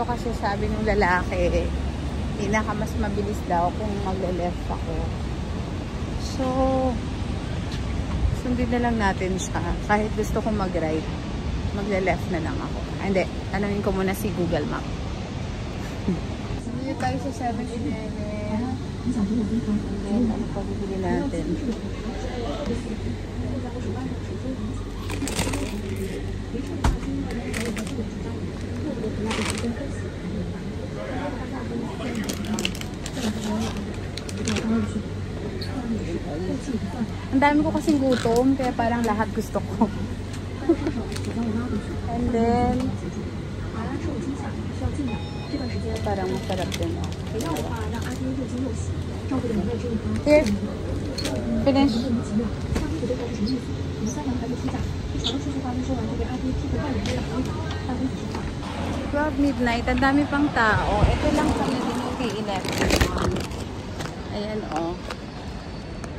kasi sabi ng lalaki, mas mabilis daw kung magle-left ako. So, sundin na lang natin siya. Kahit gusto kong mag-right, magle-left na lang ako. Hindi, tanungin ko muna si Google Map. Dito tayo sa 7-Eleven. And then, ano pa bibili natin? Ang dami ko kasing gutom, kaya parang lahat gusto ko. And then, parang masarap din. Here. Finish. 12 midnight. Ang dami pang tao. Ito lang kami din yung K11. Ayan o.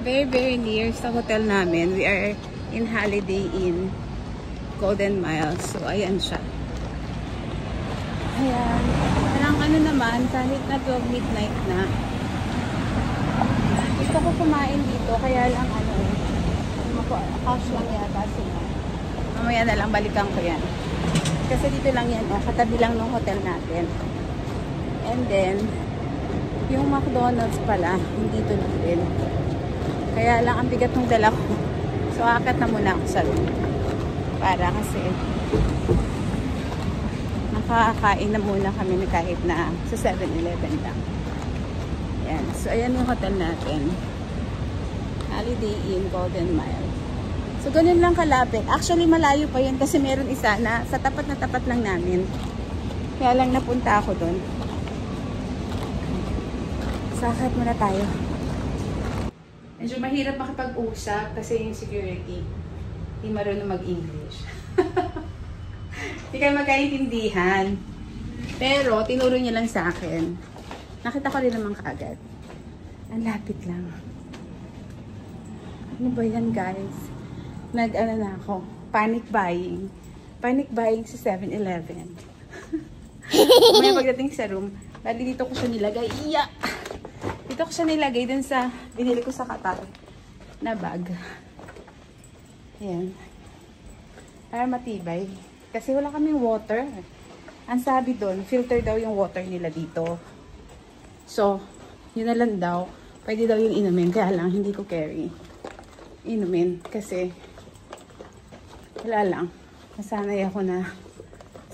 Very, very near sa hotel namin. We are in Holiday Inn, Golden Miles. So, ayan siya. Ayan. Parang ano naman, kahit na 12 midnight na, gusto ko kumain dito. Kaya lang ano, cash lang yata sila. Mamaya na lang, balikan ko yan. Kasi dito lang yan, katabi lang ng hotel natin. And then, yung McDonald's pala, hindi dito lang din. Kaya lang, ang bigat ng dala ko. So, akat na muna ako sa room. Para kasi, nakakain na muna kami kahit na sa 7-Eleven lang. Ayan. So, ayan yung hotel natin. Holiday Inn, Golden Mile. So, ganun lang kalapit. Actually, malayo pa yun kasi meron isa na sa tapat na tapat lang namin. Kaya lang napunta ako doon. Sakit muna tayo. Medyo mahirap makipag-usap kasi yung security hindi marunong mag-English. Hindi kayo magkaintindihan. Pero, tinuro niya lang sa akin. Nakita ko rin naman kaagad. Ang lapit lang. Ano ba yan, guys? Nag-ano na ako. Panic buying. Panic buying sa 7-Eleven. May pagdating sa room, bali dito ko siya nilagay. Iya! Dito ko siya nilagay dun sa binili ko sa Qatar na bag. Ayan. Para matibay. Kasi wala kaming water. Ang sabi doon, filter daw yung water nila dito. So, yun na lang daw. Pwede daw yung inumin. Kaya lang, hindi ko carry. Inumin. Kasi, wala lang. Nasanay ako na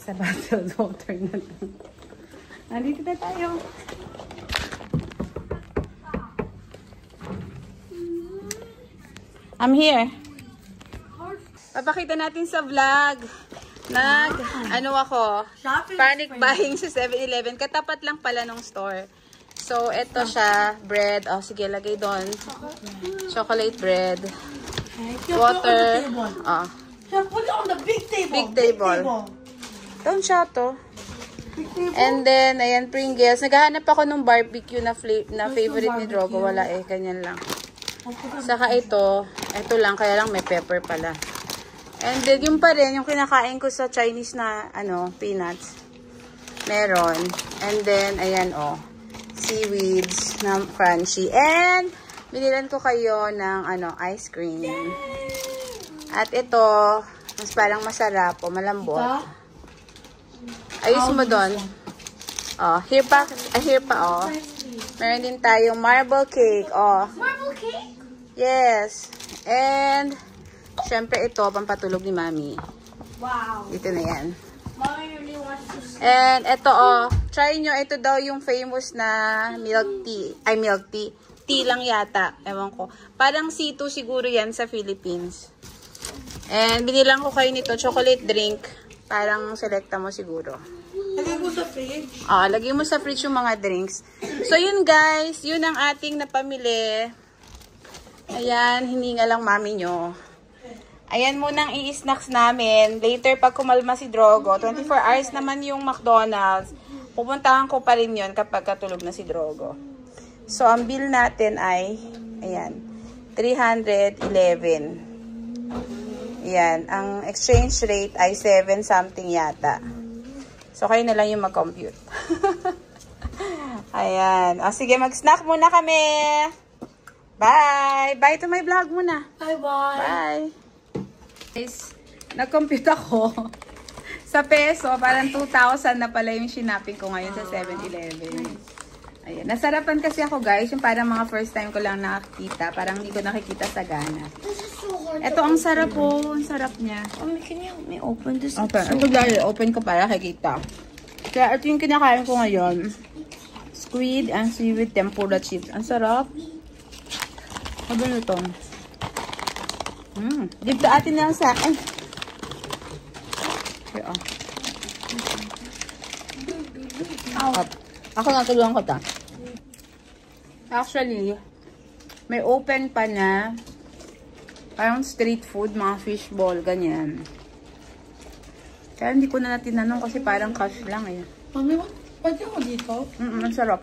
sa bottled water na lang. Nandito na tayo. I'm here. Papakita natin sa vlog. Ano ako, panic buying sa 7-Eleven. Katapat lang pala ng store. So, ito siya. Bread. Oh, sige, lagay doon. Chocolate bread. Water. Oh. Put it on the big table. Big table. Don't shout, oh. And then, ayan, Pringles. Naghahanap ako ng barbecue na favorite ni Drogo. Wala eh, ganyan lang. Saka ito lang, kaya lang may pepper pala. And then, yung pa rin, yung kinakain ko sa Chinese na, peanuts. Meron. And then, ayan, oh. Seaweeds na crunchy. And, binilan ko kayo ng, ice cream. At ito, mas parang masarap o malambot. Ayos mo doon. Oh, here pa, oh. Meron din tayong marble cake, oh. Marble cake? Yes. And, syempre ito, pampatulog ni Mami. Wow. Dito na yan. Mommy really wants to sleep. And, ito, oh. Try nyo, ito daw yung famous na milk tea. Ay, milk tea. Tea lang yata. Ewan ko. Parang C2 siguro yan sa Philippines. And, binilang ko kayo nito, chocolate drink. Parang selecta mo siguro. Lagay mo sa fridge. Lagay mo sa fridge yung mga drinks. So, yun guys. Yun ang ating napamili. Ayan, hininga lang mami nyo. Ayan muna ang i-snacks namin. Later, pag kumalma si Drogo, 24 hours naman yung McDonald's. Pupuntahan ko pa rin yun kapag katulog na si Drogo. So, ang bill natin ay, ayan, 311. Ayan, ang exchange rate ay 7 something yata. So, kayo na lang yung mag-compute. Ayan. O, sige, mag-snack muna kami. Bye! Bye to my vlog muna. Bye-bye. Bye! Guys, nag-compute ako. Sa peso, parang 2,000 na pala yung shinaping ko ngayon sa 7-Eleven. Ayan. Nasarapan kasi ako, guys. Yung parang mga first time ko lang nakakita. Parang hindi ko nakikita sa Ghana. This is so hard. Ito, ang sarap po. Ang sarap niya. Mommy, can you help me open this? Okay. Ito dahil open ko para kikita. Kaya ito yung kinakain ko ngayon. Squid and seaweed tempura chips. Ang sarap. Ano ito? Dito atin na lang sa akin. Okay, oh. Ako nga tulungan ko ta. Actually, may open pa na parang street food, mga fishball, ganyan. Kaya hindi ko na tinanong kasi parang cash lang eh. Mommy, pwede ako dito? Ang sarap.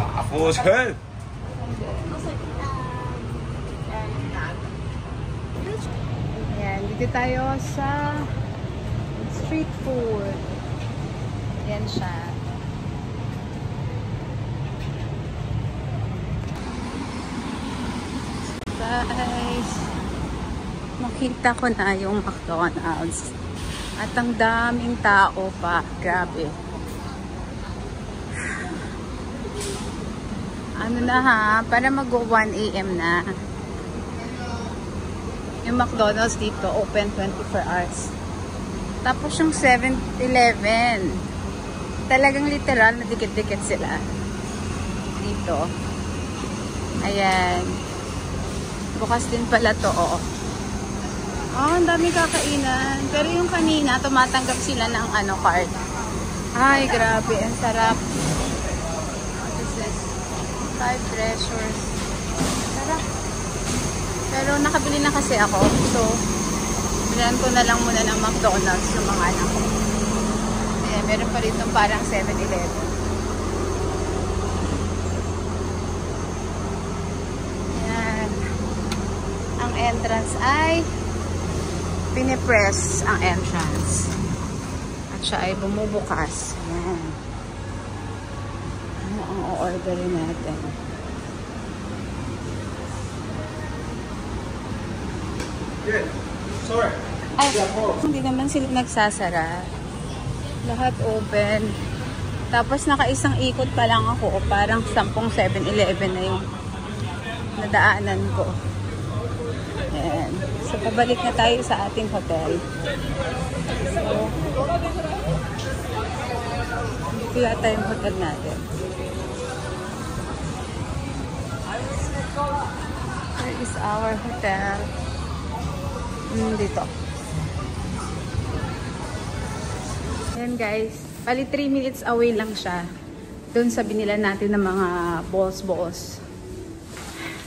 大浮沉。 Ayan, dito tayo sa street food. Yan siya. Guys, makita ko na yung McDonald's. At ang daming tao pa. Grabe. Ano na ha, para mag-1 AM na. Yung McDonald's dito, open 24 hours. Tapos yung 7-Eleven, talagang literal na dikit-dikit sila. Dito. Ayan. Bukas din pala to, oo. Oh, ang dami kakainan. Pero yung kanina, tumatanggap sila ng card. Ay, grabe. Ang sarap. What is this? 5 treasures. Sarap. Pero nakabili na kasi ako. So, bilan ko na lang muna ng McDonald's yung mga anak ko. Ayan, meron pa rito parang 7-Eleven. Ayan. Ang entrance ay pinipress ang entrance. At siya ay bumubukas. Ayan. Ano ang o-orderin natin? Sorry. Ay, hindi naman sila nagsasara. Lahat open. Tapos nakaisang ikot pa lang ako. Parang 10 7-Eleven na yung nadaanan ko. Ayan. So, pabalik na tayo sa ating hotel. So, dito yata yung hotel natin. Where is our hotel? Dito. Ayan guys. Bali 3 minutes away lang siya. Doon sa binila natin ng mga balls.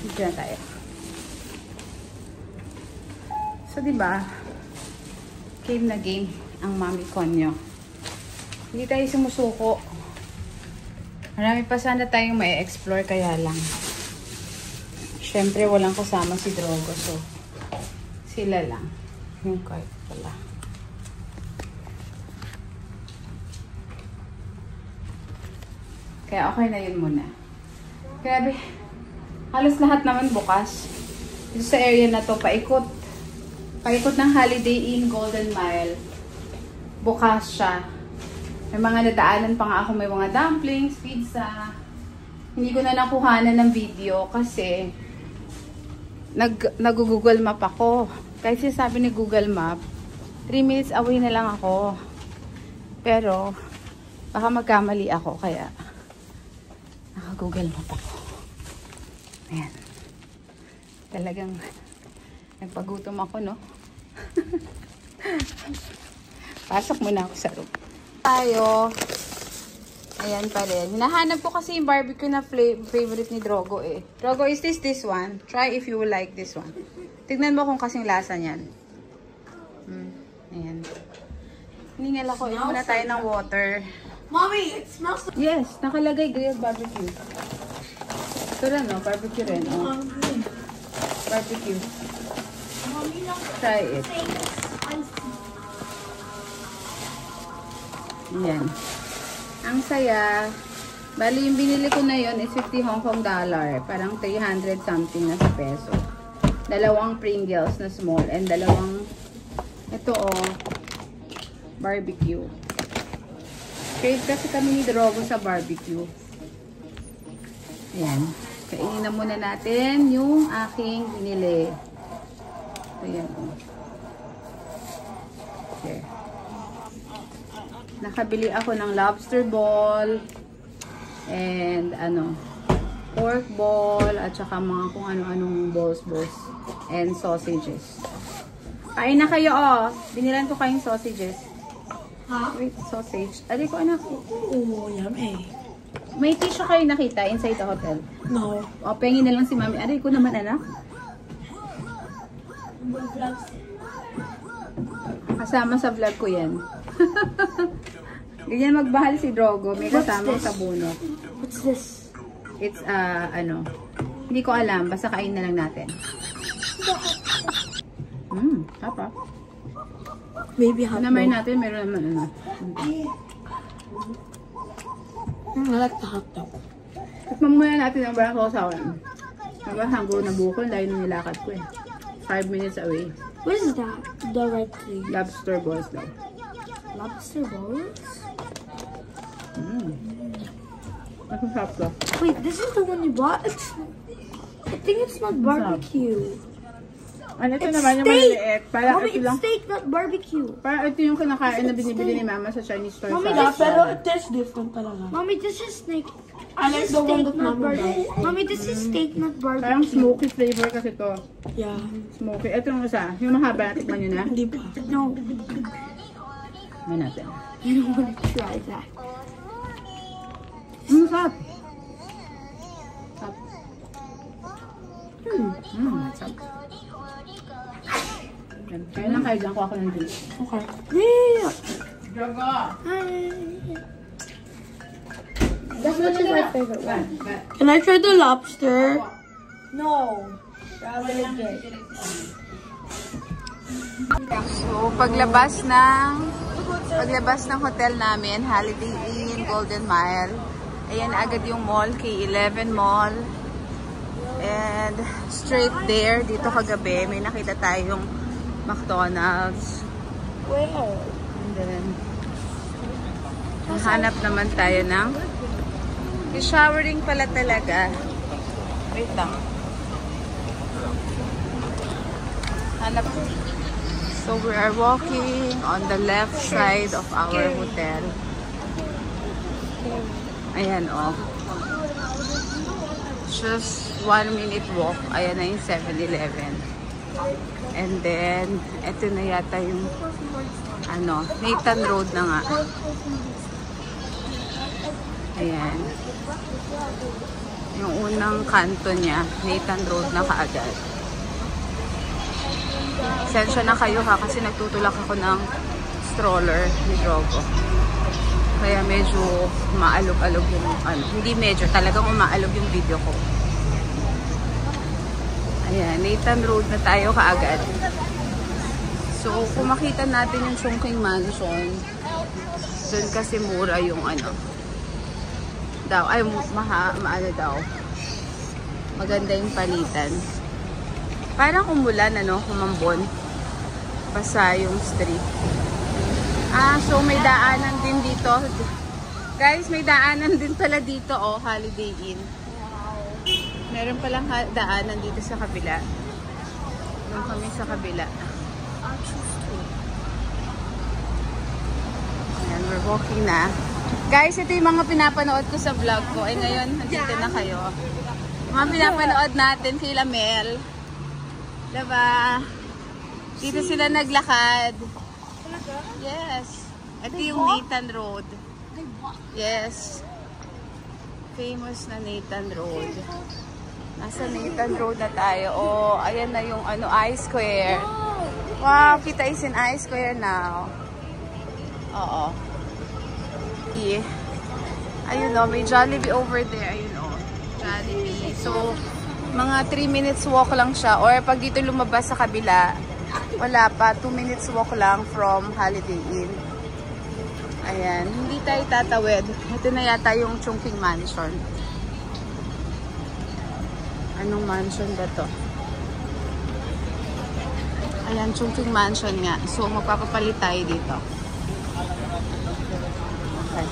Dito na tayo. So, diba? Game na game ang Mami Konyo. Hindi tayo sumusuko. Marami pa sana tayong may explore kaya lang. Siyempre, walang kasama si Drogo. So, sila lang. Yung cart pala. Kaya okay na yun muna. Grabe. Halos lahat naman bukas. Dito sa area na to, paikot. Paikot ng Holiday Inn Golden Mile. Bukas siya. May mga nadaanan pa nga ako. May mga dumplings, pizza. Hindi ko na nakuhanan ng video kasi nag-Google Map ako. Kasi sabi ni Google Map, 3 minutes away na lang ako. Pero, baka magkamali ako. Kaya, naka-Google Map ako. Ayan. Talagang, nagpagutom ako, no? Pasok muna ako sa room. Tayo. Ayan pa rin. Hinahanap ko kasi yung barbecue na favorite ni Drogo eh. Drogo, is this one? Try if you will like this one. Tignan mo kung kasing lasa niyan. Ayan. Hiningal ako. Inom muna tayo ng water. Mommy, it smells like... Yes, nakalagay grilled barbecue. Ito rin, no? Barbecue rin, oh. Barbecue. Mommy, Try it. spicy. Ayan. Ang saya. Bali, yung binili ko na yun is 50 Hong Kong dollar. Parang 300 something na sa peso. Dalawang Pringles na small. And dalawang, ito barbecue. Crave kasi kami ni Drogo sa barbecue. Ayan. Kainin na muna natin yung aking binili. Ayan. Okay. Nakabili ako ng lobster ball. And pork ball at saka mga kung ano-anong balls and sausages. Kain na kayo Binilan ko kayong sausages. Ha? Wait, sausage. Aray ko anak. Oo, yummy. May tissue kayo nakita inside the hotel? No. Pengin na lang si mami. Aray ko naman anak. Kasama sa vlog ko yan. Ganyan magbahal si Drogo. May kasama sa bunot. What's this? It's, hindi ko alam. Basta kain na lang natin. Tapa. Maybe hot Namay dog. natin, meron naman I like the hot dog. Tikman muna natin ang barang sausawan. Hanggo na bukol dahil nilakad ko 5 minutes away. What is that? The red thing. Lobster balls daw. Lobster balls? Masasarap to. Wait, this is the one you bought? I think it's not barbecue. Ano ito It's naman yung steak! maliliit? Para Mommy, ito it's lang. steak, not barbecue. Para ito yung kinakain na binibili ni mama sa Chinese store. Mommy, sa that's- Pero it tastes different talaga. Mommy, this is steak. I like the one that not Mama barbecue. Mommy, this is steak, not barbecue. Parang smoky flavor kasi to. Yeah. Smoky. Ito yung isa. Yung mahaba, tikman nyo na. Hindi pa. No, May natin. I don't want to try that. Sarap. Sarap. Sarap. Kaya lang kayo dyan ko ako ng drink. Okay. Yeah. Drogo! That's one of my favorite ones. Can I try the lobster? No. So, paglabas ng hotel namin, Holiday Inn, Golden Mile. Ayan agad yung mall, K11 Mall. And straight there, dito kagabi, may nakita tayong McDonald's. Where? And then, hanap naman tayo ng showering pala talaga. Wait lang. Hanap. So we are walking on the left side of our hotel. Ayan just 1 minute walk. Ayan na yung 7-Eleven. And then, eto na yata yung Nathan Road na nga. Ayan. Yung unang kanto niya, Nathan Road na kaagad. Sensya na kayo kasi nagtutulak ako ng stroller ni Drogo. Kaya medyo maalog-alog yung hindi medyo, talagang umaalog yung video ko. Ayan, Nathan Road na tayo kaagad. So, kung makita natin yung Chongqing Mansion, dun kasi mura yung daw. Maganda yung palitan. Parang umulan, kumambon. Basa yung street. So may daanan din dito. Guys, may daanan din pala dito, Holiday Inn. Meron palang daanan dito sa kabila. Doon kami sa kabila. Ayan, we're walking na. Guys, ito yung mga pinapanood ko sa vlog ko. Ngayon, nandito na kayo. Mga pinapanood natin kila Mel. Diba? Dito sila naglakad. Yes. Ito yung Nathan Road. Yes. Famous na Nathan Road. Nasa Nathan Road na tayo. Ayan na yung I-Square. Wow, kita is in I-Square now. Oo. Ayun may Jollibee over there. Ayun Jollibee. So, mga 3 minutes walk lang siya. Or pag dito lumabas sa kabila, wala pa. 2 minutes walk lang from Holiday Inn. Ayan, hindi tayo tatawid. Ito na yata yung Chongqing Mansion. Anong mansion ba to? Ayan, Chongqing Mansion nga. So, magpapapalit tayo dito. Okay.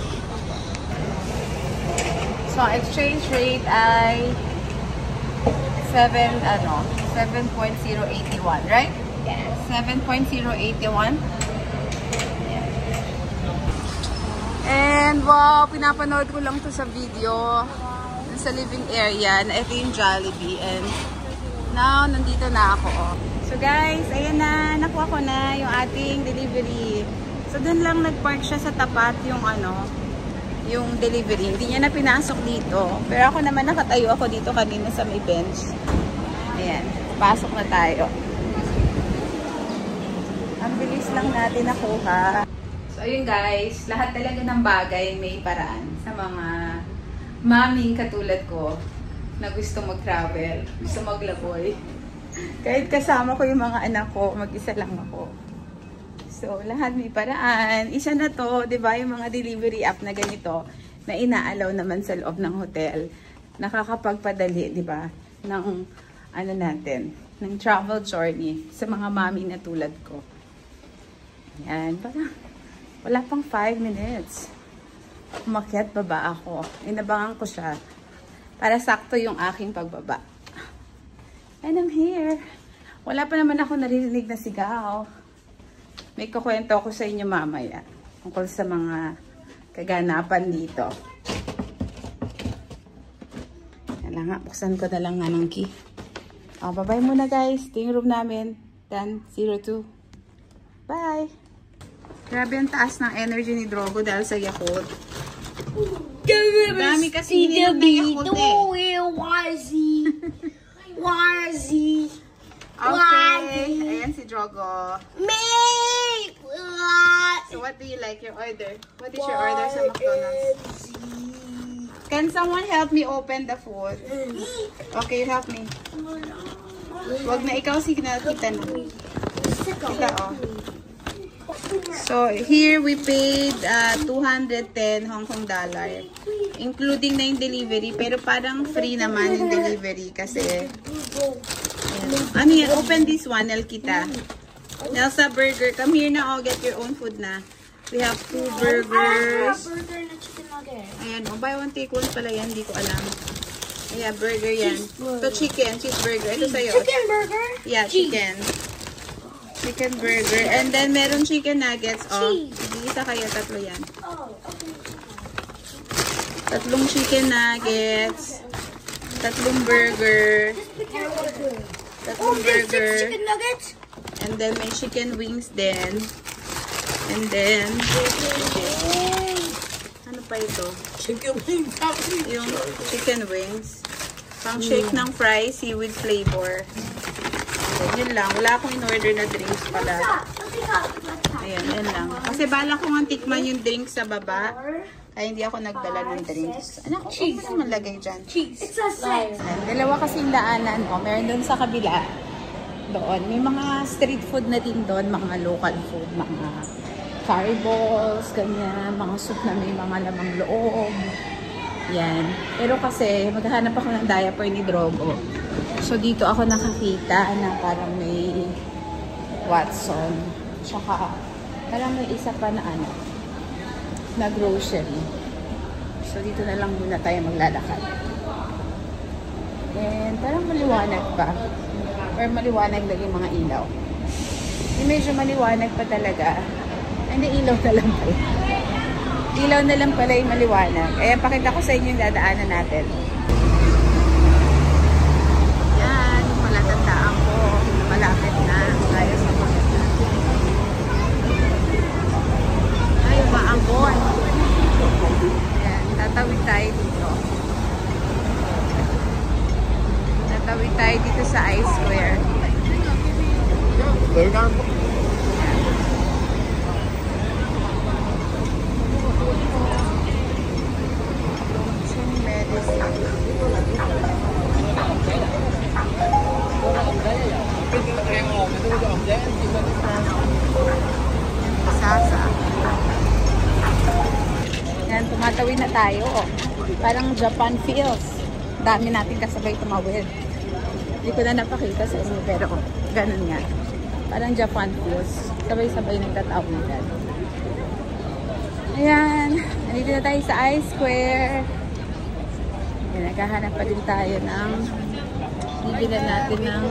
So, exchange rate ay 7.081, right? Yes. 7.081. And wow, pinapanood ko lang to sa video sa living area na ito yung Jollibee. And now, nandito na ako. So guys, ayan na, nakuha ko na yung ating delivery. So dun lang nagpark siya sa tapat yung yung delivery. Hindi niya na pinasok dito. Pero ako naman nakatayo ako dito kanina sa may bench. Ayan, pasok na tayo. Ang bilis lang natin nakuha. So ayun guys, lahat talaga ng bagay may paraan sa mga maming katulad ko na gusto mag-travel, gusto maglaboy. Kahit kasama ko yung mga anak ko, mag-isa lang ako. So, lahat may paraan. Isa na to, di ba, yung mga delivery app na ganito, na inaalaw naman sa loob ng hotel. Nakakapagpadali, di ba, ng, ano natin, ng travel journey sa mga mami na tulad ko. Yan, parang, wala pang 5 minutes. Umakyat baba ako. Inabangan ko siya para sakto yung aking pagbaba. And I'm here. Wala pa naman ako naririnig na sigaw. May kukwento ako sa inyo mamaya tungkol sa mga kaganapan dito. Yan lang nga, buksan ko na lang nga ng key. Bye-bye muna guys. Ito yung room namin. 10:02. Bye! Grabe ang taas ng energy ni Drogo dahil sa Yakult. Dami kasi ininom ng Yakult eh. Warzy. Okay. Ayan si Drogo. Make So what do you like your order? What is your order sa McDonald's? Can someone help me open the food? Okay, you help me. Wag na ikaw, signal kita na. Kita oh. So here we paid 210 Hong Kong dollar, including na yung delivery, pero parang free naman yung delivery kasi ano yan, open this one, Elkita. Nelsa Burger, come here na, get your own food na. We have 2 burgers. Ayan, buy one take one pala yan, hindi ko alam. Yeah, burger yan. Ito chicken, cheeseburger. Ito sa'yo. Chicken burger? Yeah, chicken. Chicken burger. And then, meron chicken nuggets. Oh, isa kayo, tatlo yan. Tatlong chicken nuggets. Tatlong burger. Tatlong burger. Chicken nuggets? And then, may chicken wings din. And then, ano pa ito? Chicken wings. Yung chicken wings. Pang shake ng fries, seaweed flavor. Yun lang. Wala akong in-order na drinks pala. Ayan, yan lang. Kasi bala ko nga tikman yung drinks sa baba. Kaya hindi ako nagdala ng drinks. Anak, huwag mo naman lagay dyan. It's a set. Dalawa kasing daanan ko. Meron doon sa kabila. Doon. May mga street food na din doon. Mga local food. Mga curry balls, ganyan. Mga soup na may mga lamang loob. Yan. Pero kasi, maghahanap ako ng diaper ni Drogo. So, dito ako nakakita na parang may Watson. Tsaka, parang may isa pa na ano, na grocery. So, dito na lang muna tayo maglalakad. And, parang maliwanag pa. Or maliwanag lang yung mga ilaw. Yung medyo maliwanag pa talaga. Hindi, ilaw na lang pala. Ilaw na lang pala yung maliwanag. Ayan, pakita ko sa inyo yung dadaanan natin. Yan, palatandaan ko. Malapit na. Tayo sa mga. Ay, maambon. Ayan, tatawid tayo dito. Tatawid tayo dito sa I-Square. Sasa. Tumatawid na tayo. Parang Japan feels. Dami natin kasabay tumawid. Hindi ko na napakita sa inyo, pero ganun nga. Parang Japan feels. Sabay-sabay nagtatawidan. Ayan. Nandito na tayo sa I-Square. Ayan, naghahanap pa din tayo ng bibilan natin ng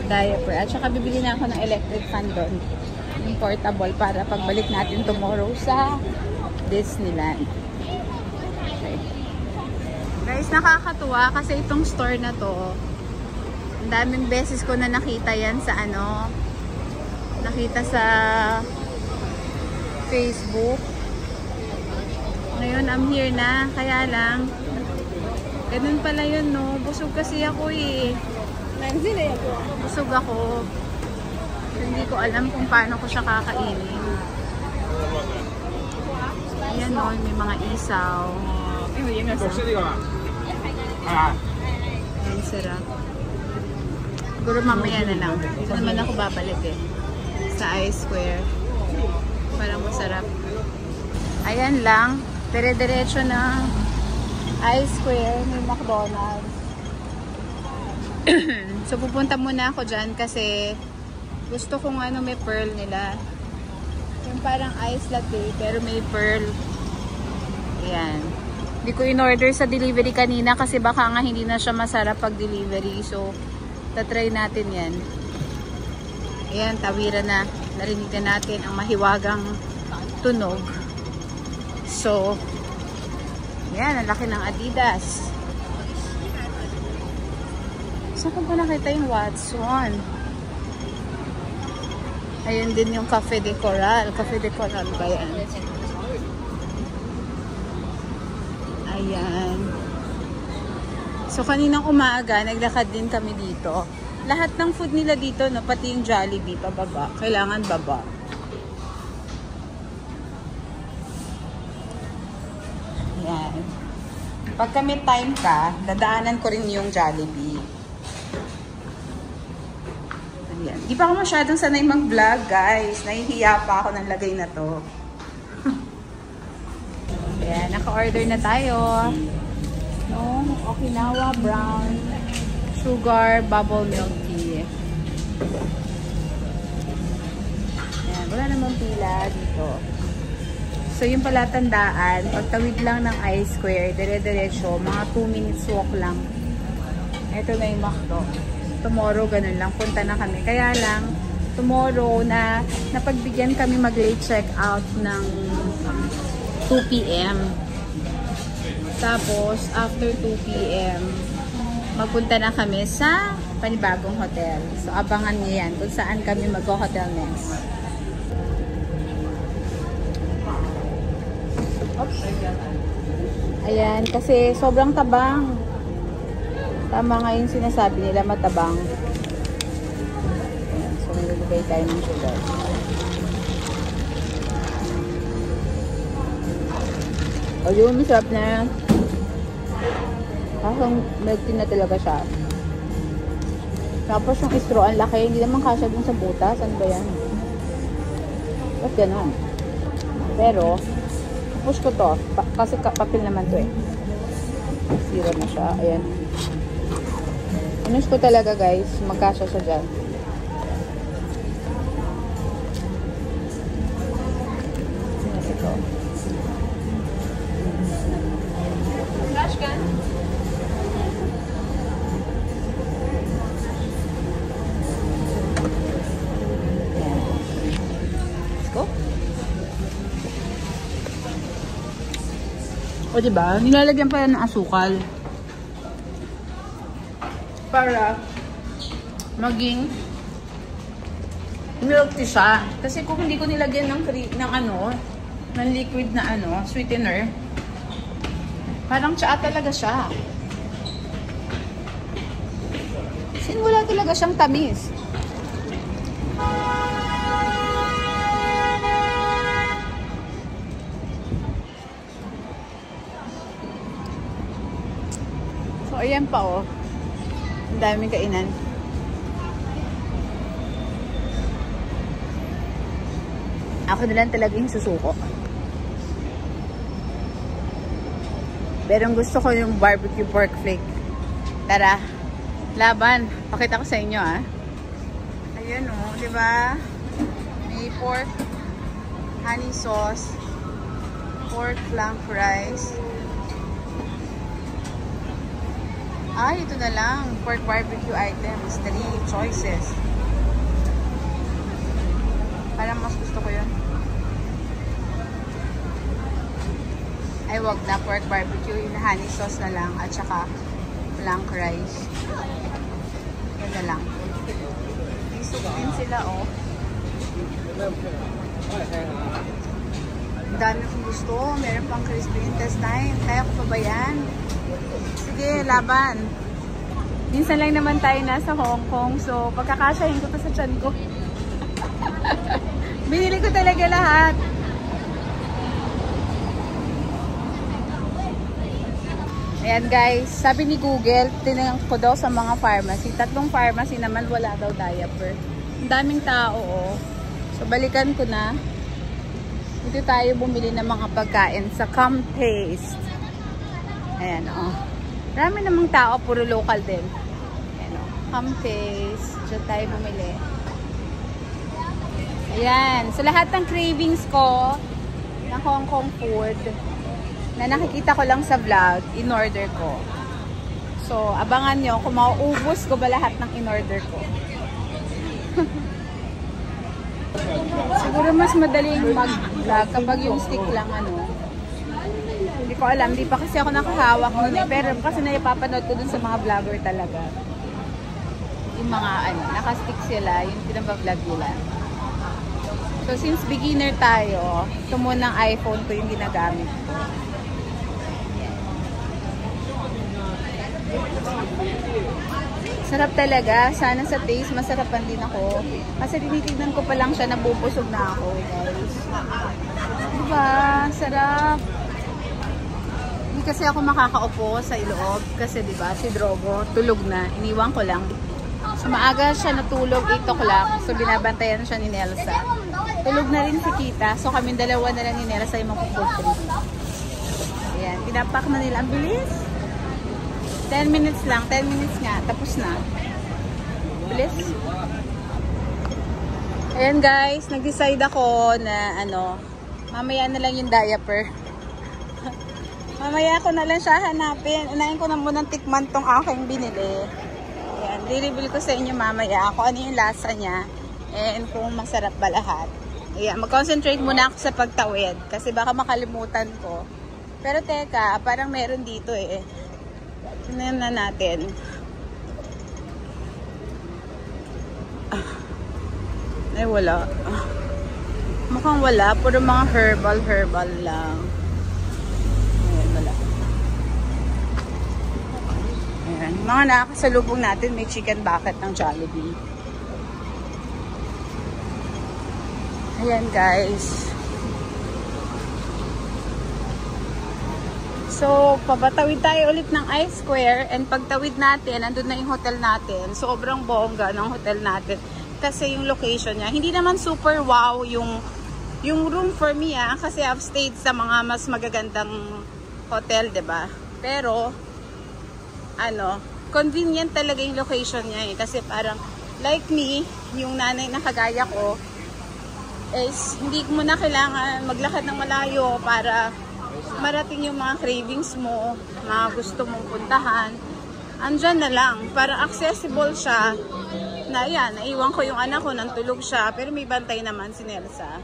diaper. At saka bibili na ako ng electric fan doon. Yung portable para pagbalik natin tomorrow sa Disneyland. Okay. Guys, nakakatuwa kasi itong store na to, ang daming beses ko na nakita yan sa nakita sa Facebook. Ngayon, I'm here na. Kaya lang, ganun pala yun, no? Busog kasi ako eh. Busog ako. Hindi ko alam kung paano ko siya kakainin. Ayan, no? May mga isaw. Ayan, sarap. Siguro mamaya na lang. Dito naman ako babalik eh. Sa I-Square. Parang masarap. Ayan lang. Dire-diretso na I-Square. May McDonald's. So pupunta muna ako dyan kasi gusto kong may pearl nila. Yung parang ice latte pero may pearl. Ayan. Hindi ko in-order sa delivery kanina kasi baka nga hindi na siya masarap pag delivery. So tatry natin yan. Ayan, tawira na. Narinig na natin ang mahiwagang tunog. So, ayan, ang laki ng Adidas. Saan ko pa nakita yung Watson? Ayun din yung Cafe de Coral. Cafe de Coral ba yan? Ayan. So, kaninang umaga, naglakad din kami dito. Lahat ng food nila dito, no, pati yung Jollibee, pababa. Kailangan baba. Ayan. Pagka may time ka, dadaanan ko rin yung Jollibee. Ayan. Di pa ako masyadong sanay mag-vlog, guys. Nahihiya pa ako ng lagay na to. Ayan, naka-order na tayo. No, Okinawa brown sugar bubble milk tea. Ayan, wala namang pila dito. So, yung pala tandaan, pagtawid lang ng I-Square, dire-diretso, mga 2 minutes walk lang. Ito na yung McDo. Tomorrow, ganun lang. Punta na kami. Kaya lang, tomorrow na napagbigyan kami mag-late check-out ng 2 p.m. Tapos, after 2 p.m., magpunta na kami sa panibagong hotel. So, abangan niyo yan kung saan kami mag-hotel next. Oops. Ayan, kasi sobrang tabang. Tama nga yung sinasabi nila, matabang. Ayan, so, nilagay tayo ng sugar. O, yun, masarap na. Kasang milk tea na talaga siya. Tapos yung straw, ang laki. Hindi naman kasya dun sa butas. Ano ba yan? Ba't ganun? Pero, push ko to. Kasi papel naman to eh. Zero na siya. Ayan. Push ko talaga guys. Magkasya siya dyan. Ito. Flash gun? O diba, nilalagyan pa yan ng asukal para maging milk tea siya. Kasi kung hindi ko nilagyan ng liquid na sweetener, parang tsaa talaga siya. Kasi wala talaga siyang tamis. Ayan pa oh. Ang daming kainan. Ako na lang talaga yung susuko. Pero gusto ko yung barbecue pork flake. Tara, laban. Pakita ko sa inyo Ayan di ba? May pork, honey sauce, pork flank rice. Ito na lang. Pork barbecue items. 3 choices. Parang mas gusto ko yun. Ay, wag na. Pork barbecue. Yung honey sauce na lang. At saka flank rice. Yan na lang. Isog din sila, Ang dami kong gusto. Meron pang crispy intestine. Kaya ko pa ba yan? Sige, laban. Minsan lang naman tayo nasa Hong Kong. So, pagkakasyahin ko to sa tiyan ko. Binili ko talaga lahat. Ayan guys, sabi ni Google, tinanong ko daw sa mga pharmacy. 3 pharmacy naman wala daw diaper. Ang daming tao, So, balikan ko na. Dito tayo bumili ng mga pagkain sa Comtaste. Ayan, Marami namang tao, puro local din. Ayan, Comtaste. Diyan tayo bumili. Ayan. So, lahat ng cravings ko ng Hong Kong food na nakikita ko lang sa vlog, in-order ko. So, abangan nyo kung mauubos ko ba lahat ng in-order ko. Siguro mas madaling mag-vlog kapag yung stick lang, Hindi ko alam. Hindi pa kasi ako nakahawak nun Pero kasi naipapanood ko dun sa mga vlogger talaga. Yung mga, nakastick sila, yung pinapavlog nila. So, since beginner tayo, ito muna ang iPhone ko yung ginagamit ko. Sarap talaga. Sana sa taste, masarapan din ako. Kasi tinitignan ko pa lang siya, nabubusog na ako, guys. Diba? Sarap. Hindi kasi ako makakaupo sa iloob. Kasi diba, si Drogo, tulog na. Iniwan ko lang. So, maaga siya natulog, 8 o'clock. So, binabantayan siya ni Nelsa. Tulog na rin si Kita. So, kami dalawa na lang ni Nelsa yung mag-food trip. Ayan, pinapak na nila. Ang bilis. 10 minutes lang. 10 minutes nga. Tapos na. Bilis. Ayan guys. Nag-decide ako na mamaya na lang yung diaper. Mamaya ko na lang siya hanapin. Unahin ko na munang tikman tong aking binili. Ayan. Re-reveal ko sa inyo mamaya kung ano yung lasa niya. And kung masarap ba lahat. Ayan. Mag-concentrate muna ako sa pagtawid. Kasi baka makalimutan ko. Pero teka, parang meron dito Tingnan na natin. Ay, wala. Mukhang wala. Puro mga herbal lang. Ayan, wala. Ayan. Mga nakakasalubong natin, may chicken bucket ng Jollibee. Ayan, guys. So, pabatawid tayo ulit ng I-Square and pagtawid natin, andun na yung hotel natin. Sobrang bongga ng hotel natin kasi yung location niya. Hindi naman super wow yung room for me kasi I've stayed sa mga mas magagandang hotel, 'di ba? Pero convenient talaga yung location niya kasi parang like me, yung nanay na kagaya ko is hindi mo na kailangan maglakad ng malayo para marating yung mga cravings mo, mga gusto mong puntahan. Andyan na lang. Para accessible siya. Na yan, naiwan ko yung anak ko, nang tulog siya. Pero may bantay naman si Nelsa.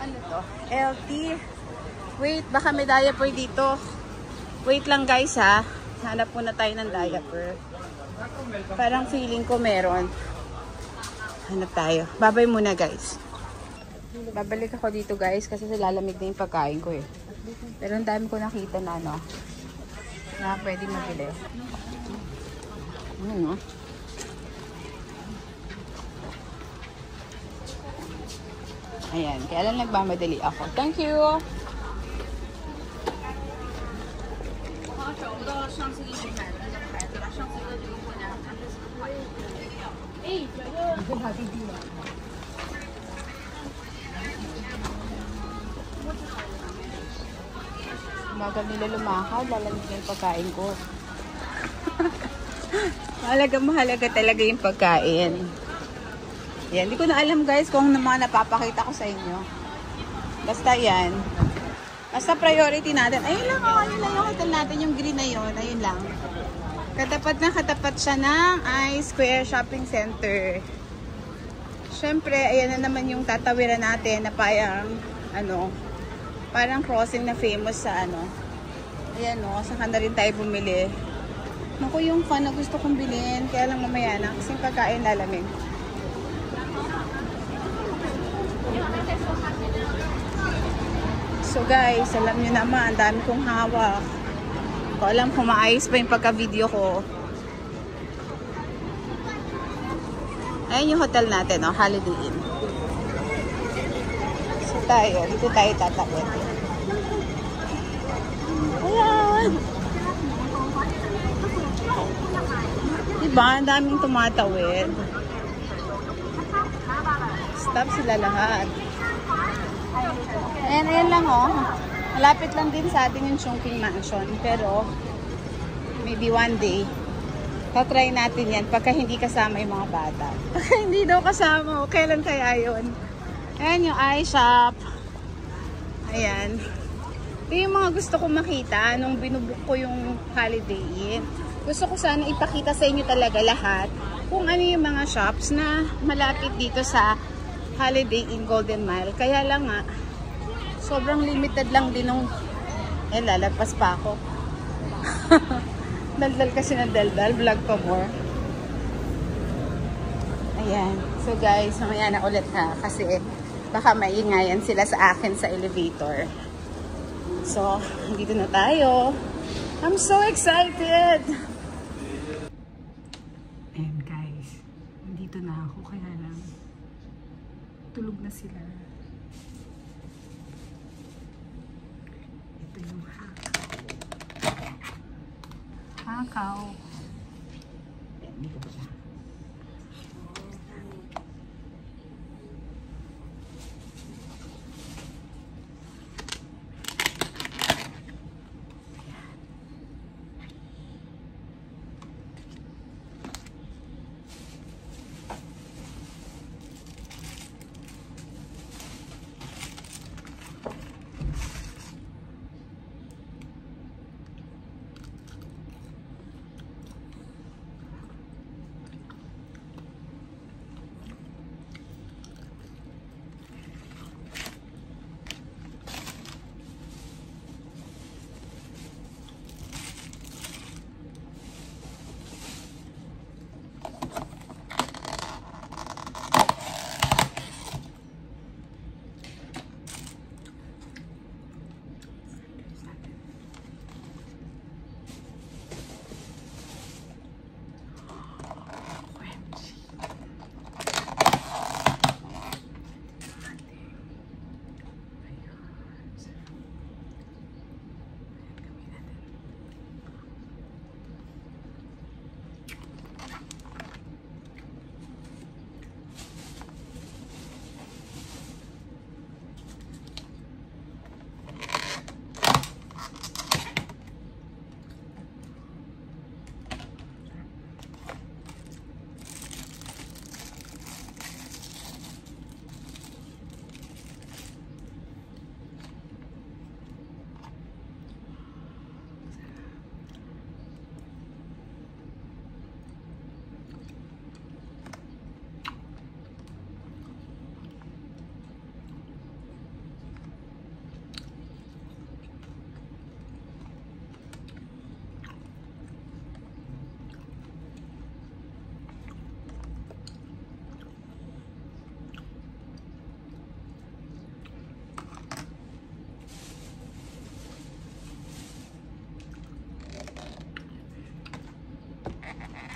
Ano to? LT. Wait, baka may diaper dito. Wait lang guys Hanap muna tayo ng diaper. Parang feeling ko meron. Hanap tayo. Babay muna guys. Babalik ako dito guys kasi lalamig na yung pagkain ko Pero ang dami ko nakita na na pwede mabili. Ayan, kaya lang nagmamadali ako. Thank you! Umaga nila lumakad, lalamig na yung pagkain ko. Mahalaga talaga yung pagkain. Yan, hindi ko na alam guys kung mga napapakita ko sa inyo. Basta yan. Basta priority natin. Ayun lang, ayun lang yung hotel natin, yung green na yun. Ayun lang. Katapat siya ng I-Square Shopping Center. Siyempre, ayan na naman yung tatawiran natin na parang crossing na famous sa Ayan saka na rin tayo bumili. Naku, yung fan na gusto kong bilhin, kaya lang mamaya na, kasi pagkain lalamig. So guys, alam nyo naman, ang dami kong hawak. Ko alam kung maayos pa yung pagka-video ko. Ayan yung hotel natin, Holiday Inn. So dito tayo tatawid. Ayan! Diba? Ang daming tumatawid. Stop sila lahat. Ayan lang Malapit lang din sa atin yung Chongqing Mansion. Pero, maybe one day, tatry natin yan pagka hindi kasama yung mga bata. Hindi daw kasama. Kailan kaya yun? Ayan yung iShop. Ayan. Ito yung mga gusto kong makita nung binubook ko yung Holiday Inn. Gusto ko sana ipakita sa inyo talaga lahat kung ano yung mga shops na malapit dito sa Holiday Inn Golden Mile. Kaya lang nga, sobrang limited lang din nung lalagpas pa ako. Daldal kasi ng daldal. Vlog pa more. Ayan. So guys, mamaya na ulit kasi baka maingayan sila sa akin sa elevator. So, dito na tayo. I'm so excited! Ayan guys. Nandito na ako. Kaya lang tulog na sila. Ito yung Hakaw. Ayan, dito pa siya.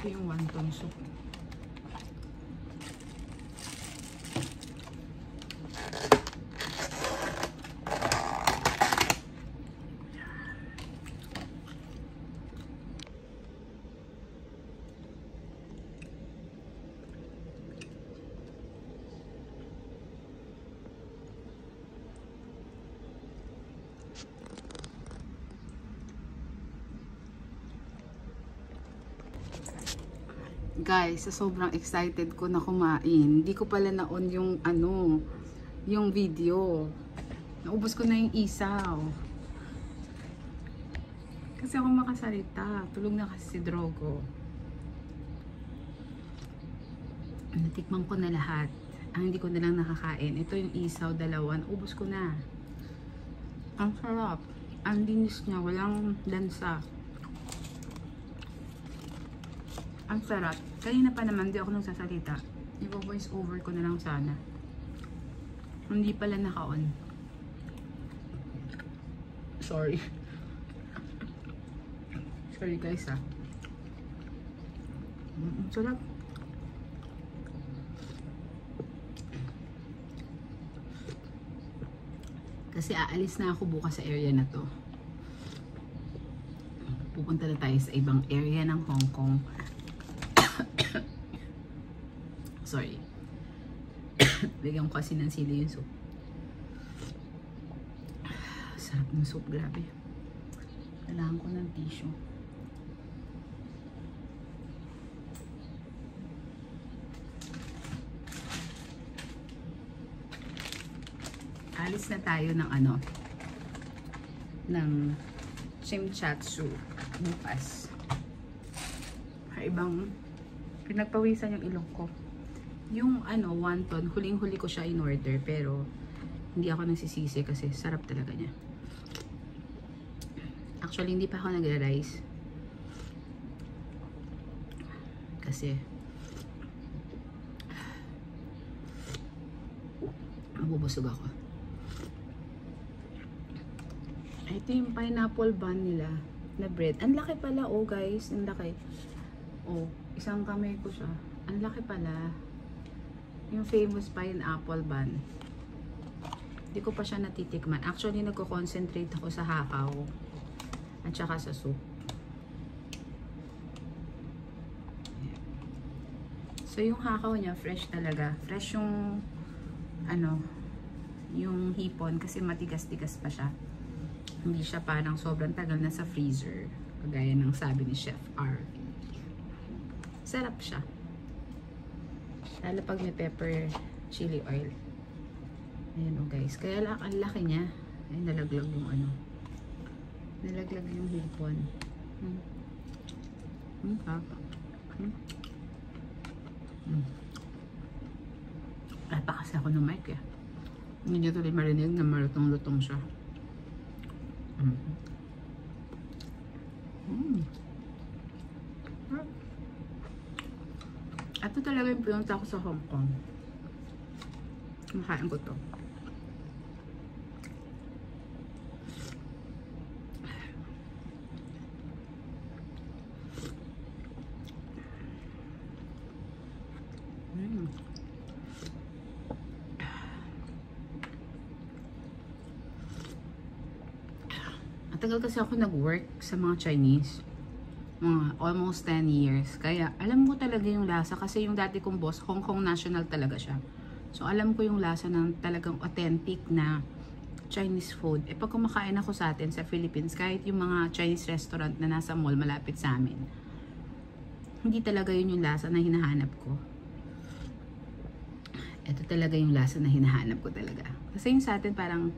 Ito yung wonton soup. Guys, sa sobrang excited ko na kumain, hindi ko pala na-on yung yung video. Naubos ko na yung isaw. Kasi ako makasalita. Tulog na kasi si Drogo. Natikman ko na lahat. Ang hindi ko na lang nakakain. Ito yung isaw, 2. Ubos ko na. Ang sarap. Ang linis niya. Walang lansa. Ang sarap. Kanina pa naman, di ako nagsasalita. I-voice over ko na lang sana. Hindi pala naka-on. Sorry. Sorry guys ah. Sarap. Kasi aalis na ako bukas sa area na to. Pupunta na tayo sa ibang area ng Hong Kong. Sorry. Bigyan ko kasi ng sili yung soup. Sarap ng soup, grabe. Kailangan ko ng tissue. Alis na tayo ng ng Shimchatsu bukas. Ibang pinagpawisan yung ilong ko. Yung wonton, huling-huli ko siya in order pero hindi ako nagsisisi kasi sarap talaga niya. Actually, hindi pa ako nagra-rice. Kasi mabubusog ako. Ito yung pineapple bun nila na bread. Ang laki pala, oh guys. Ang laki. Oh, isang kamay ko siya. Ang laki pala. Yung famous pineapple bun. Hindi ko pa siya natitikman. Actually, nagko-concentrate ako sa hakaw. At saka sa soup. So, yung hakaw niya, fresh talaga. Fresh yung, yung hipon. Kasi matigas-tigas pa siya. Hindi siya parang sobrang tagal na sa freezer. Kagaya ng sabi ni Chef R. Sarap siya. Lalo pag may pepper chili oil. Ayan o guys. Kaya lang ang laki niya. Ay, nalaglag yung nalaglag yung hipon. At pa kasi ako ng mic eh. Hindi nyo tuloy marinig na malutong-lutong siya. Ito talaga yung pinunta ko sa Hong Kong. Makain ko to. Matagal kasi ako nag-work sa mga Chinese. Mga almost 10 years. Kaya alam ko talaga yung lasa kasi yung dati kong boss, Hong Kong national talaga siya. So alam ko yung lasa ng talagang authentic na Chinese food. E pag kumakain ako sa atin sa Philippines, kahit yung mga Chinese restaurant na nasa mall malapit sa amin, hindi talaga yun yung lasa na hinahanap ko. Ito talaga yung lasa na hinahanap ko talaga. Kasi yung sa atin parang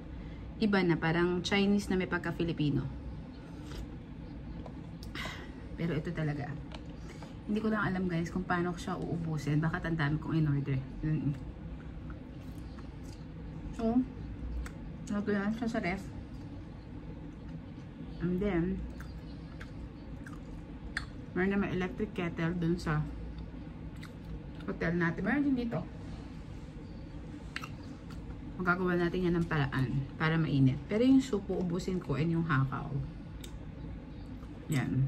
iba na, parang Chinese na may pagka-Filipino. Pero ito talaga. Hindi ko lang alam guys kung paano ko siya uubusin. Baka tandaan kong in-order. So, nagulan siya sa ref. And then, meron na may electric kettle dun sa hotel natin. Meron din dito. Magagawa natin yan ng paraan para mainit. Pero yung soup, uubusin ko and yung hakaw. Yan.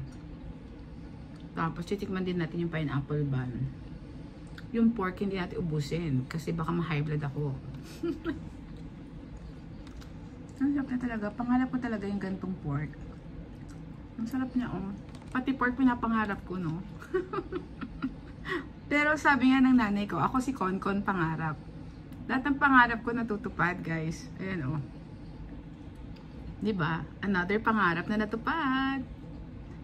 Tapos, titikman din natin yung pineapple bun. Yung pork, hindi natin ubusin. Kasi baka ma-high blood ako. Ang sarap na talaga. Pangarap ko talaga yung gantong pork. Ang sarap niya, oh. Pati pork, pinapangarap ko, no? Pero sabi nga ng nanay ko, ako si Konkon pangarap. Lahat ng pangarap ko natutupad, guys. Ayan, oh. Diba? Another pangarap na natupad.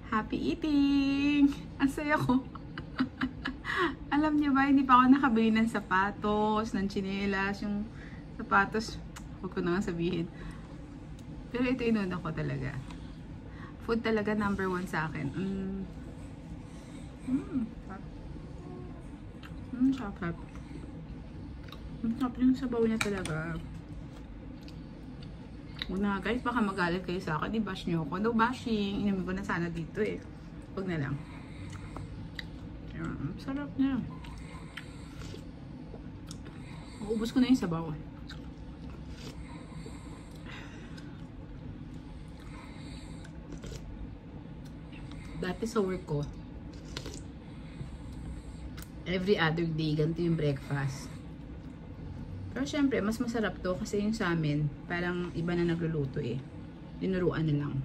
Happy eating! Ang saya ko. Alam niyo ba, hindi pa ako nakabili ng sapatos, ng tsinelas, yung sapatos, huwag ko na nga sabihin. Pero ito inuna ko talaga. Food talaga number 1 sa akin. Sarap. Sarap yung sabaw niya talaga. Una guys, baka magalit kayo sa akin, i-bash nyo ako. No bashing, inumin ko na sana dito eh. Huwag na lang. Sarap niya. Ubus ko na yung sabaw. Dati sa work ko, every other day, ganito yung breakfast. Pero syempre, mas masarap to kasi yung sa amin, parang iba na nagluluto eh. Dinuruan na lang.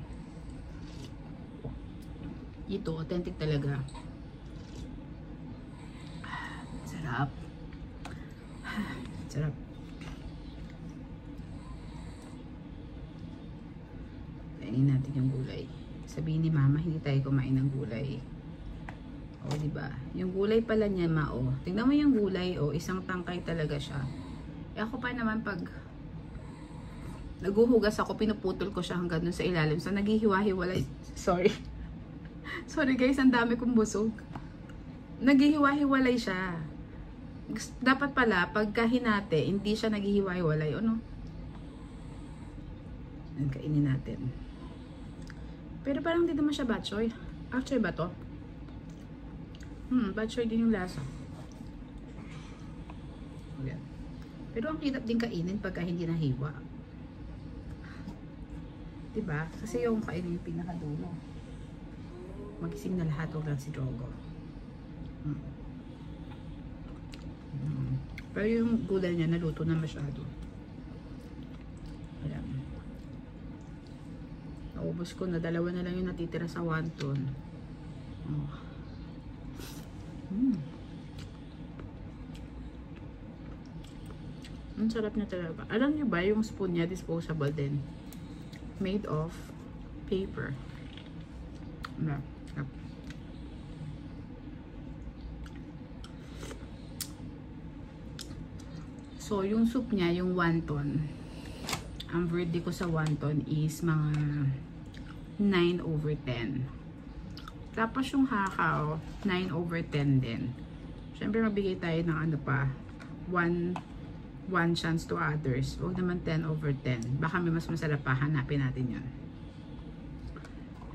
Ito, authentic talaga. Sarap. Sarap. Kainin natin yung gulay. Sabihin ni mama, hindi tayo kumain ng gulay. O, diba? Yung gulay pala niya, mao. Tingnan mo yung gulay, o, isang tangkay talaga siya. Eh, ako pa naman pag naguhugas ako, pinuputol ko siya hanggang dun sa ilalim. So, naghihiwa-hiwalay. Sorry. Sorry guys, ang dami kong busog. Naghihiwa-hiwalay siya. Dapat pala, pagka hinate, hindi siya naghihiwa-hiwalay. O, no? Kainin natin. Pero parang hindi naman siya batchoy. Actually ba to? Batchoy din yung lasa. Ayan. Pero ang hirap din kainin pagka hindi nahiwa. Diba? Kasi yung kainin yung pinakadulo. Magising na lahat, huwag lang si Drogo. Pero yung gulay niya naluto na masyado. Ayan. Naubos ko na, 2 na lang yung natitira sa wonton. Oh. Ang sarap niya talaga. Alam niyo ba, yung spoon niya disposable din. Made of paper. So, yung soup niya, yung wonton. Ang verdict ko sa wonton is mga 9/10. Tapos yung hakaw, 9/10 din. Siyempre, mabigay tayo ng ano pa, one chance to others. Huwag naman 10/10. Baka may mas masarap pa, hanapin natin yun.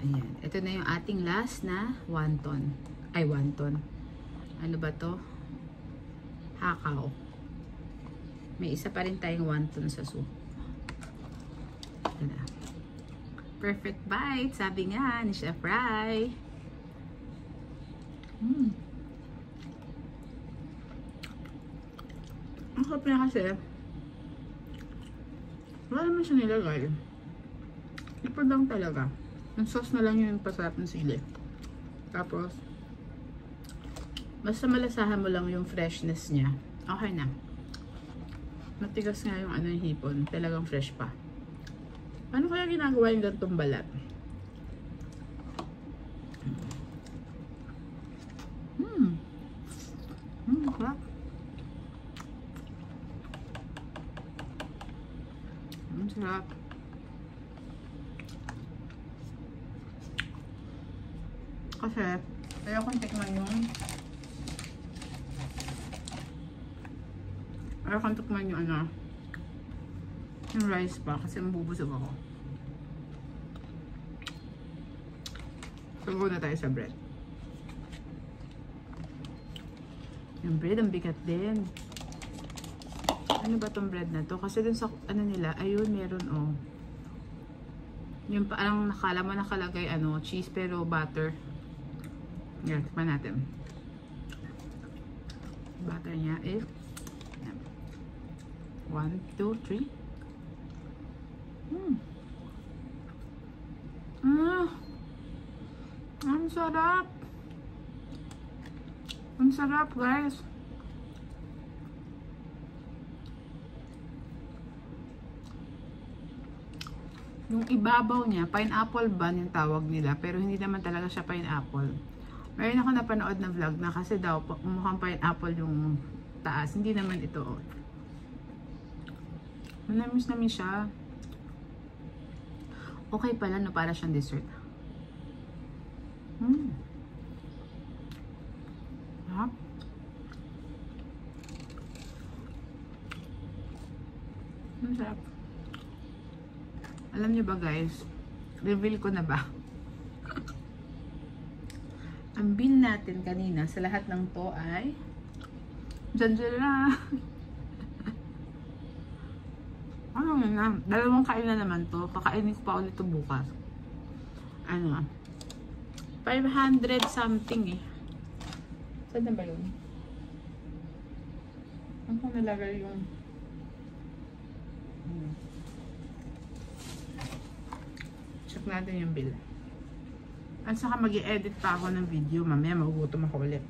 Ayan. Ito na yung ating last na wonton. Ay, wonton. Ano ba to? Hakaw. May isa pa rin tayong wonton sa soup. Ito. Perfect bite, sabi nga ni Chef Rai. Ang sarap niya kasi wala naman siya nilagay. Ipod lang talaga. Yung sauce na lang yung pasarap ng sili. Tapos basta malasahan mo lang yung freshness niya, okay na. Matigas nga yung ano yung hipon, talagang fresh pa. Ano kaya ginagawa yung gantong balat? Sarap. Sarap. Kasi, ayokong tikman yung ano, yung rice pa kasi mabubusog ako. So, go na tayo sa bread. Yung bread, ang bigat din. Ano ba tong bread na to? Kasi dun sa, ano nila, ayun, meron, oh. Yung parang nakala mo nakalagay, ano, cheese pero butter. Yan, tikman natin. Butter niya is 1, 2, 3. Ang sarap. Ang sarap, guys. Yung ibabaw niya, pineapple bun yung tawag nila, pero hindi naman talaga siya pineapple. Mayroon ako napanood na vlog na kasi daw mukhang pineapple yung taas. Hindi naman ito. Manamis siya. Okay pala, no? Para siyang dessert. Ha? Ang sarap. Alam niyo ba guys, reveal ko na ba? Ang bill natin kanina sa lahat ng to ay dyan na. Ano yun na? Dalawang kain na naman to. Kakainin ko pa ulit ito bukas. Ano? 500 something eh. Saan na ba yun? Ano kung nalagay yung check natin yung bill. At saka mag-i-edit pa ako ng video. Mamaya magugutom ako ulit.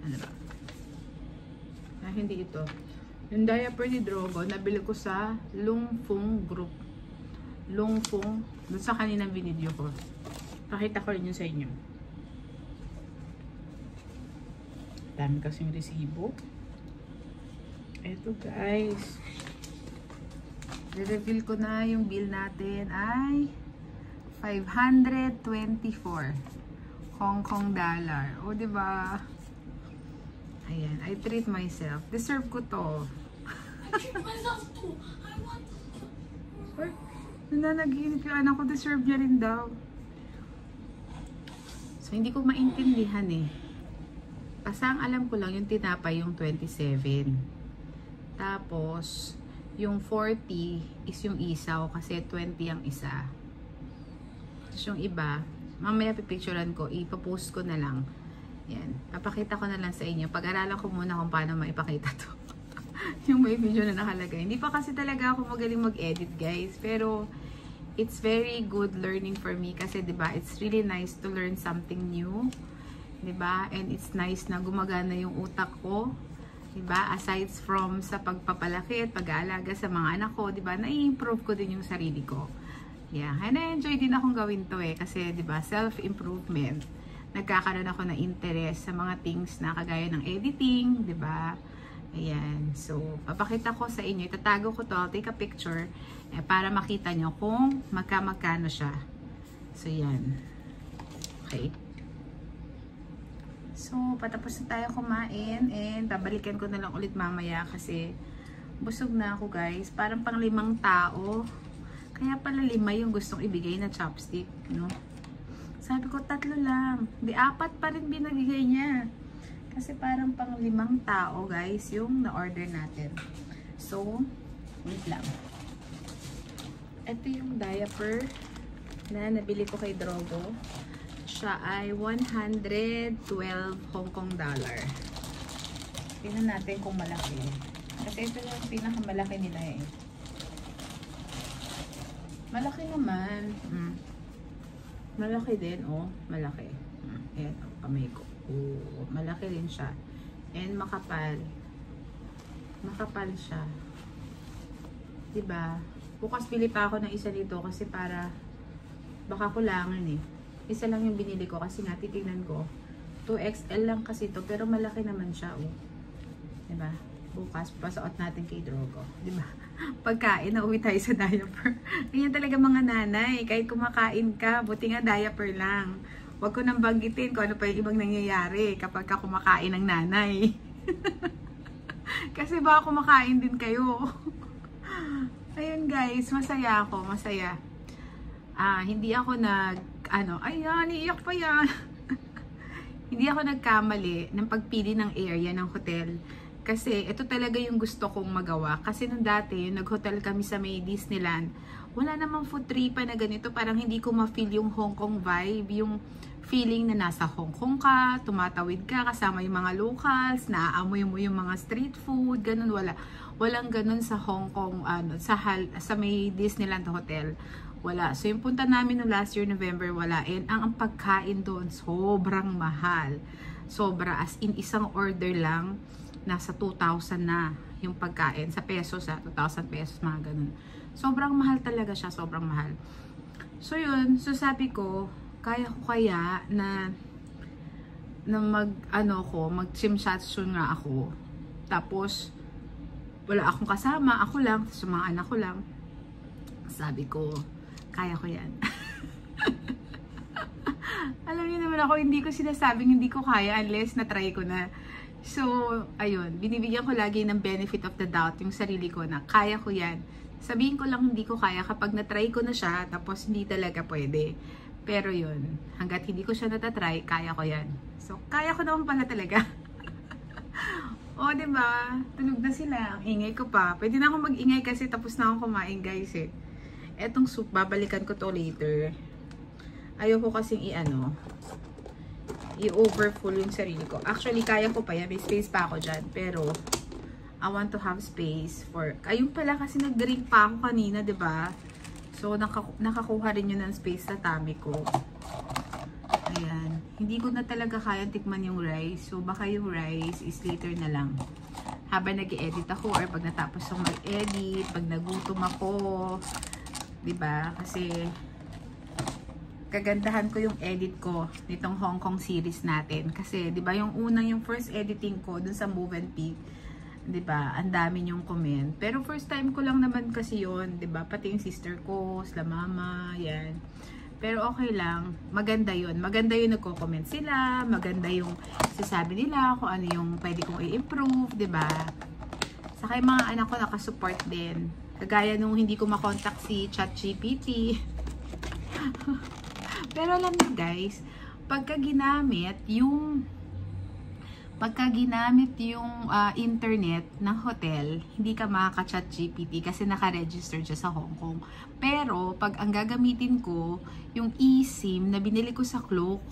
Ano ba? Hindi ito. Yung diaper ni Drogo, nabili ko sa Lungfung Group. Lungfung. Doon sa kaninang video ko. Pakita ko rin yun sa inyo. Dami kasing resibo. Eto guys. I-reveal ko na yung bill natin ay 524 Hong Kong dollar. O, diba? Ayan. I treat myself. Deserve ko to. I treat myself too. I want to. Nananaginip yung anak ko. Deserve niya rin daw. So, hindi ko maintindihan eh. Basta ang alam ko lang yung tinapay yung 27. Tapos, yung 40 is yung isaw kasi 20 ang isa. Tapos yung iba, mamaya pipicturean ko, ipapost ko na lang. Yan. Papakita ko na lang sa inyo. Pag-aralan ko muna kung paano maipakita to. Yung may video na nakalagay. Hindi pa kasi talaga ako magaling mag-edit guys. Pero, it's very good learning for me kasi 'di ba it's really nice to learn something new. 'Di ba and it's nice na gumagana yung utak ko. Diba? Aside from sa pagpapalaki at pag-aalaga sa mga anak ko, diba? Na-improve ko din yung sarili ko. Yeah. And na-enjoy din akong gawin to eh. Kasi, diba? Self-improvement. Nagkakaroon ako ng interest sa mga things na kagaya ng editing, diba? Ayan. So, papakita ko sa inyo. Itatago ko to. I'll take a picture para makita nyo kung magkano siya. So, yan. Okay. So, patapos na tayo kumain and babalikan ko na lang ulit mamaya kasi busog na ako guys. Parang pang 5 tao. Kaya pala 5 yung gustong ibigay na chopstick, no? Sabi ko 3 lang. Di 4 pa rin binagigay niya. Kasi parang pang 5 tao guys yung na-order natin. So, wait lang. Ito yung diaper na nabili ko kay Drogo. Siya ay 112 Hong Kong dollar. Tingnan natin kung malaki. Kasi ito yung pinakamalaki nila eh. Malaki naman. Malaki din, oh. Malaki. Ayan, oh, kamay ko. Oh, malaki din siya. And makapal. Makapal siya. Diba? Bukas pili pa ako ng isa dito kasi para baka kulangan eh. Isa lang yung binili ko kasi nga titignan ko 2XL lang kasi to pero malaki naman siya oh. Diba? Bukas pasuot natin kay Drogo. Diba? Pagkain na uwi tayo sa diaper. Ganyan talaga mga nanay. Kahit kumakain ka, buti nga diaper lang. Huwag ko nang banggitin kung ano pa yung ibang nangyayari kapag ka kumakain ng nanay. Kasi baka kumakain din kayo. Ayun guys, masaya ako. Masaya. Hindi ako ayan, iiyak pa yan. Hindi ako nagkamali ng pagpili ng area ng hotel. Kasi ito talaga yung gusto kong magawa. Kasi nung dati, nag-hotel kami sa may Disneyland. Wala namang food trip na ganito. Parang hindi ko ma-feel yung Hong Kong vibe. Yung feeling na nasa Hong Kong ka, tumatawid ka, kasama yung mga locals, naaamoy mo yung mga street food, ganun. Walang ganun sa Hong Kong, sa may Disneyland hotel. Wala. So, yung punta namin no last year, November, wala. And ang pagkain doon, sobrang mahal. Sobra. As in, isang order lang, nasa 2,000 na yung pagkain. Sa pesos, 2,000 pesos, mga ganun. Sobrang mahal talaga siya, sobrang mahal. So yun, so sabi ko, kaya ko kaya na mag simsatsu nga ako. Tapos, wala akong kasama, ako lang, sa mga anak ko lang. Sabi ko, kaya ko yan. Alam niyo naman ako, hindi ko sinasabing hindi ko kaya unless na-try ko na. So, ayun, binibigyan ko lagi ng benefit of the doubt yung sarili ko na kaya ko yan. Sabihin ko lang hindi ko kaya kapag na-try ko na siya, tapos hindi talaga pwede. Pero yun, hanggat hindi ko siya natatry, kaya ko yan. So, kaya ko naman pala talaga. O, diba? Tulog na sila. Ang ingay ko pa. Pwede na akong mag-ingay kasi tapos na akong kumain, guys, eh. Etong soup, babalikan ko to later. Ayoko kasing i-overfull yung sarili ko. Actually, kaya ko pa yan. May space pa ako dyan. Pero, I want to have space for... Ayun pala kasi nag-drink pa ako kanina, diba? So, nakakuha rin yun ng space sa tummy ko. Ayan. Hindi ko na talaga kaya tikman yung rice. So, baka yung rice is later na lang. Habang nag-edit ako or pag natapos akong mag-edit, pag nagutom ako. Diba? Kasi, kagandahan ko yung edit ko nitong Hong Kong series natin. Kasi, diba, yung first editing ko dun sa Move and Pick, diba, ang dami yung comment. Pero first time ko lang naman kasi yun, diba, pati yung sister ko, sila mama, yan. Pero okay lang, maganda yun. Maganda yung nagko-comment sila, maganda yung sasabi nila kung ano yung pwede kong i-improve, diba? Saka yung mga anak ko nakasupport din. Kagaya nung hindi ko makontak si ChatGPT. Pero alam niyo guys, pagka ginamit yung internet ng hotel, hindi ka makaka-chat GPT kasi naka-register siya sa Hong Kong. Pero, pag ang gagamitin ko, yung eSIM na binili ko sa Klook,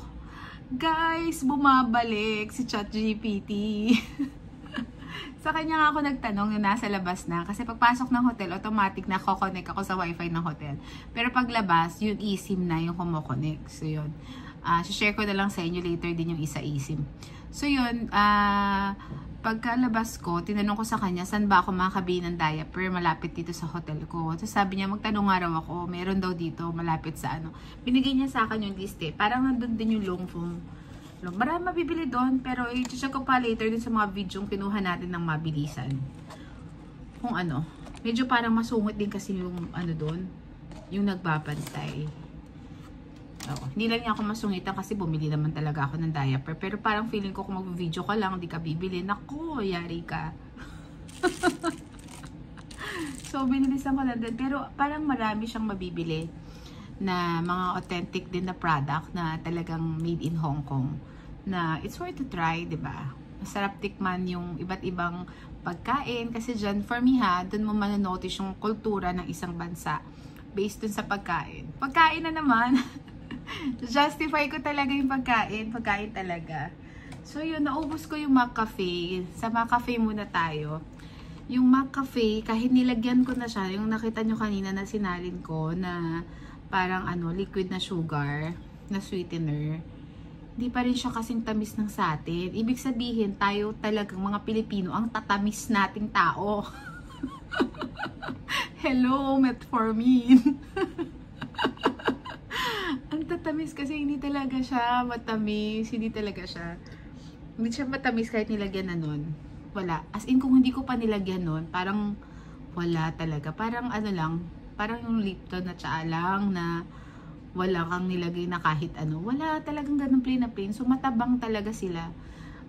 guys, bumabalik si chat GPT. Sa kanya nga ako nagtanong na nasa labas na. Kasi pagpasok ng hotel, automatic na kukonect ako sa wifi ng hotel. Pero paglabas, yung eSIM na yung kumokonect. So, yun. Share ko na lang sa inyo later din yung isa eSIM. So yun, pagkalabas ko, tinanong ko sa kanya, saan ba ako makakabili ng diaper malapit dito sa hotel ko. So sabi niya, magtanong nga raw ako, meron daw dito malapit sa ano. Binigay niya sa akin yung list eh. Parang nandun din yung long phone. Marami mabibili doon, pero i-check ko pa later din sa mga video yung kinuha natin ng mabilisan. Kung ano, medyo parang masungit din kasi yung ano doon, yung nagbabantay. Hindi lang niya ako masungitan kasi bumili naman talaga ako ng diaper. Pero parang feeling ko kung mag-video ka lang, hindi ka bibili. Naku, yari ka. So, binilisan ko lang din. Pero parang marami siyang mabibili na mga authentic din na product na talagang made in Hong Kong. Na it's worth to try, diba? Masarap tikman yung iba't ibang pagkain. Kasi dyan, for me ha, dun mo mananotice yung kultura ng isang bansa. Based dun sa pagkain. Pagkain na naman. Justify ko talaga yung pagkain talaga. So yun, naubos ko yung McCafe. Sa McCafe muna tayo. Yung McCafe, kahit nilagyan ko na siya, yung nakita nyo kanina na sinalin ko na parang liquid na sugar, na sweetener, hindi pa rin siya kasing tamis ng sa atin. Ibig sabihin, tayo talagang mga Pilipino, ang tatamis nating tao. Hello, metformin. Ang tatamis kasi hindi talaga siya matamis. Hindi talaga siya. Hindi siya matamis kahit nilagyan na nun. Wala. As in, kung hindi ko pa nilagyan nun, parang wala talaga. Parang lang, parang yung Lipton na tsaa lang na wala kang nilagay na kahit ano. Wala talagang ganun plain na plain. So, matabang talaga sila.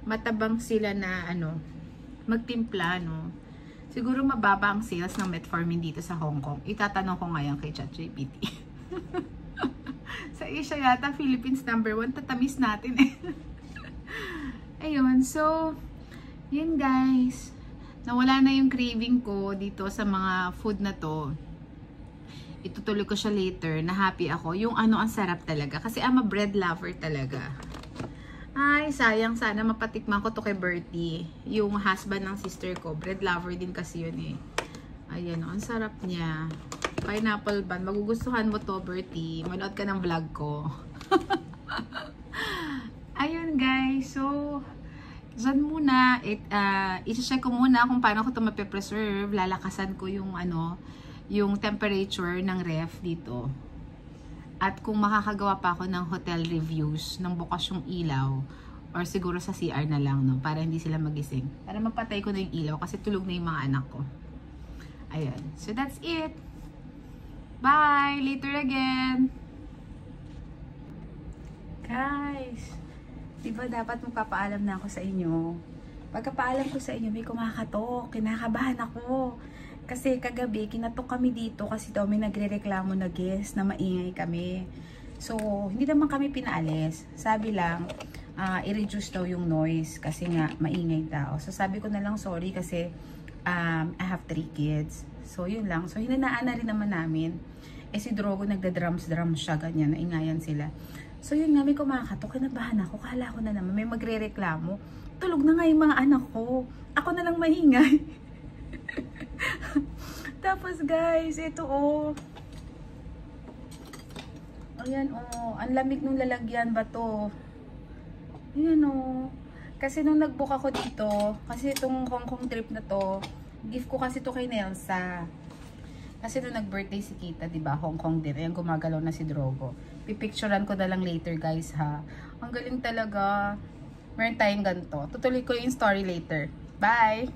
Matabang sila na magtimpla, no. Siguro mababa ang sales ng metformin dito sa Hong Kong. Itatanong ko ngayon kay ChatGPT. Sa Asia yata, Philippines #1, tatamis natin eh. Ayun, so, yun guys. Nawala na yung craving ko dito sa mga food na to. Itutuloy ko siya later, na happy ako. Yung ang sarap talaga. Kasi I'm a bread lover talaga. Ay, sayang, sana mapatikman ko to kay Bertie. Yung husband ng sister ko. Bread lover din kasi yun eh. Ayan, ang sarap niya. Pineapple bun. Magugustuhan mo to, Bertie. Manood ka ng vlog ko. Ayun, guys. So, Dyan muna, isi-check ko muna kung paano ko ito mape-preserve. Lalakasan ko yung yung temperature ng ref dito. At kung makakagawa pa ako ng hotel reviews, ng bukas yung ilaw, or siguro sa CR na lang, no? Para hindi sila magising. Para mapatay ko na yung ilaw kasi tulog na yung mga anak ko. Ayan. So that's it. Bye! Later again! Guys! Diba dapat magpapaalam na ako sa inyo? Pagkapaalam ko sa inyo, may kumakatok. Kinakabahan ako. Kasi kagabi, kinatok kami dito kasi daw may nagre-reklamo na guest na maingay kami. So, hindi naman kami pinaalis. Sabi lang, i-reduce daw yung noise kasi nga maingay daw. So, sabi ko na lang sorry kasi I have 3 kids. So, yun lang. So, hinanaan na rin naman namin. Si Drogo nagda-drums siya, ganyan, naingayan sila. So, yun nga, may kumakatok. Kinabahan ako. Kala ko na naman, may magre-reklamo. Tulog na nga yung mga anak ko. Ako na lang maingay. Tapos, guys, ito, ayan, ang lamig ng lalagyan ba to? Ayan, kasi nung nag-book ako dito, kasi itong Hong Kong trip na to, gift ko kasi to kay Nelsa. Kasi nung nag-birthday si Kita, diba, Hong Kong din. Ayan, gumagalaw na si Drogo. Pipicturean ko na lang later, guys, ha. Ang galing talaga. Meron tayong ganito. Tutuloy ko yung story later. Bye!